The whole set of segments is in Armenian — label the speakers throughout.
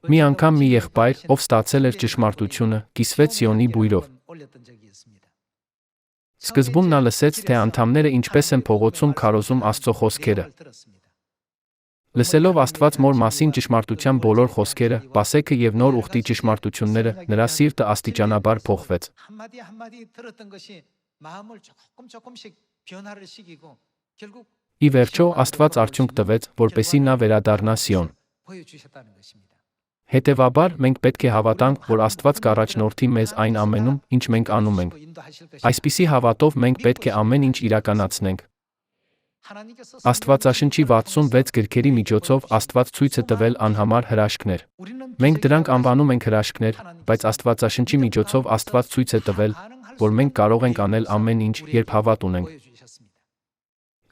Speaker 1: Մի անգամ մի եղբայր, ով ստացել էր ճշմարտությունը, կիսվեց Սիոնի բույրով։ Սկզբում նա լսեց, թե անդամները ինչպես են փողոցում քարոզում Աստծո խոսքերը։ Լսելով Աստված Մոր մասին ճշմարտության բոլոր խոսքերը, պասեքը եւ նոր ուխտի ճշմարտությունները, նրա սիրտը աստիճանաբար փոխվեց։ Ի վերջո Աստված արդյունք տվեց, որպեսզի նա վերադառնա Սիոն։ Հետևաբար, մենք պետք է հավատանք, որ Աստված կառաջնորդի մեզ այն ամենում, ինչ մենք անում ենք։ Այսպիսի հավատով մենք պետք է ամեն ինչ իրականացնենք։ Աստվածաշնչի 66 գրքերի միջոցով Աստված ցույց է տվել անհամար հրաշքներ։ Մենք դրանք անվանում ենք հրաշքներ, բայց Աստվածաշնչի միջոցով Աստված ցույց է տվել, որ մենք կարող ենք անել ամեն ինչ, երբ հավատ ունենք։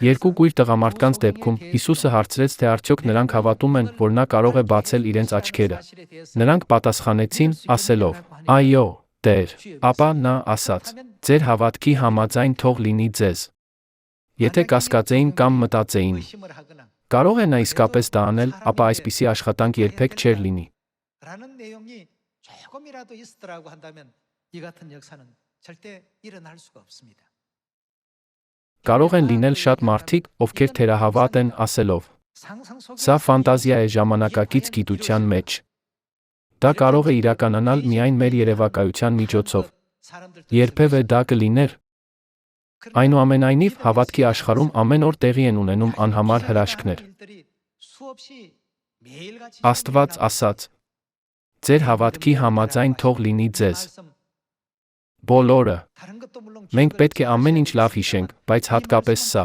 Speaker 1: Երկու կույր տղամարդկանց դեպքում Հիսուսը հարցրեց, թե արդյոք նրանք հավատում են, որ նա կարող է բացել իրենց աչքերը։ Նրանք պատասխանեցին, ասելով. «Այո, Տեր»։ Ապա նա ասաց. «Ձեր հավատքի համաձայն թող լինի ձեզ»։ Եթե կասկածեին կամ մտածեին. կարող է նա իսկապես դա անել, ապա այսպիսի աշխատանք երբեք չէր լինի։ Կարող են լինել շատ մարդիկ, ովքեր թերահավատ են, ասելով. «Սա ֆանտազիա է ժամանակակից գիտության մեջ»։ Դա կարող է իրականանալ միայն մեր երևակայության միջոցով։ Երբևէ դա կլիներ։ Այնուամենայնիվ, հավատքի աշխարհում ամեն օր տեղի են ունենում անհամար հրաշքներ։ Աստված ասաց. «Ձեր հավատքի համաձայն թող լինի ձեզ»։ Բոլորը։ Մենք պետք է ամեն ինչ լավ հիշենք, բայց հատկապես սա։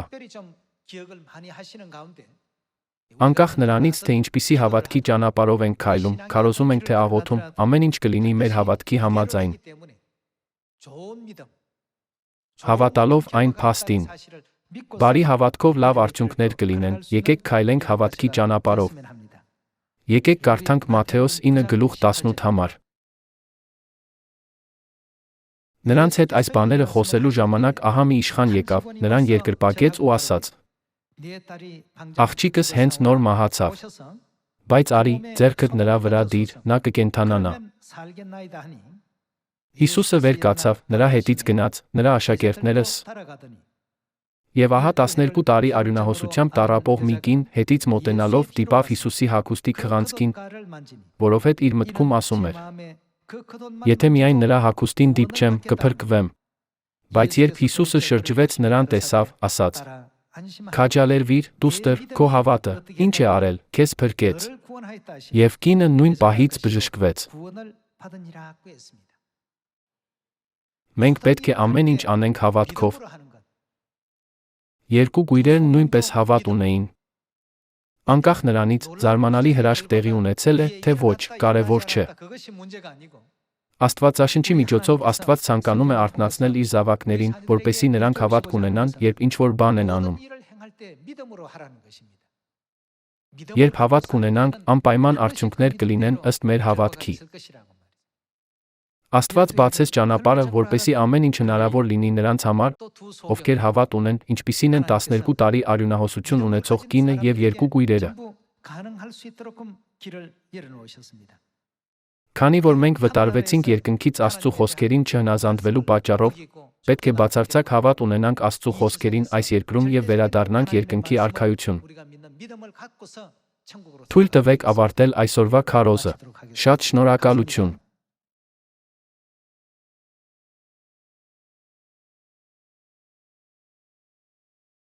Speaker 1: Անկախ նրանից, թե ինչպիսի հավատքի ճանապարհով ենք քայլում, քարոզում ենք թե աղոթում, ամեն ինչ կլինի մեր հավատքի համաձայն։ Հավատալով այն փաստին։ Բարի հավատքով լավ արդյունքներ կլինեն, եկեք քայլենք հավատքի ճանապարհով։ Եկեք կարդանք Մատթեոս 9:18 համար։ Նրանց հետ այս բաները խոսելու ժամանակ ահա մի իշխան եկավ, նրան երկրպագեց ու ասաց. «Աղջիկս հենց նոր մահացավ, բայց արի, ձեռքդ նրա վրա դիր, նա կկենդանանա»։ Հիսուսը վեր կացավ, նրա հետից գնաց, նրա աշակերտներս։ Եվ ահա 12 տարի արյունահոսությամբ տառապող մի կին, հետից մոտենալով, դիպավ Հիսուսի հագուստի քղանցքին, որովհետև իր մտքում ասում էր. «Եթե միայն նրա հագուստին դիպչեմ, կփրկվեմ»։ Բայց երբ Հիսուսը շրջվեց նրան տեսավ, ասաց. «Քաջալերվիր, դուստր, քո հավատը, ինչ է արել, քեզ փրկեց»։ Եվ կինը նույն պահից բժշկվեց։ Մենք պետք է ամեն ինչ անենք հավատքով։ Երկու կույրերն նույնպես հավատ ունեին։ Անկախ նրանից, զարմանալի հրաշք տեղի ունեցել է, թե ոչ, կարևոր չէ։ Աստվածաշնչի միջոցով Աստված ցանկանում է արթնացնել իր զավակներին, որպեսզի նրանք հավատք ունենան, երբ ինչ-որ բան են անում։ Երբ հավատք ունենանք, անպայման արդյունքներ կլինեն ըստ մեր հավատքի։ Աստված բացեց ճանապարհը, որպեսզի ամեն ինչ հնարավոր լինի նրանց համար, ովքեր հավատ ունեն, ինչպիսին են 12 տարի արյունահոսություն ունեցող կինը և երկու կույրերը։ Քանի որ մենք վտարվեցինք երկնքից Աստծու խոսքերին չհնազանդվելու պատճառով, պետք է բացարձակ հավատ ունենանք Աստծու խոսքերին այս երկրում և վերադառնանք երկնքի արքայություն։ Թույլ տվեք ավարտել այսօրվա քարոզը։ Շատ շնորհակալություն։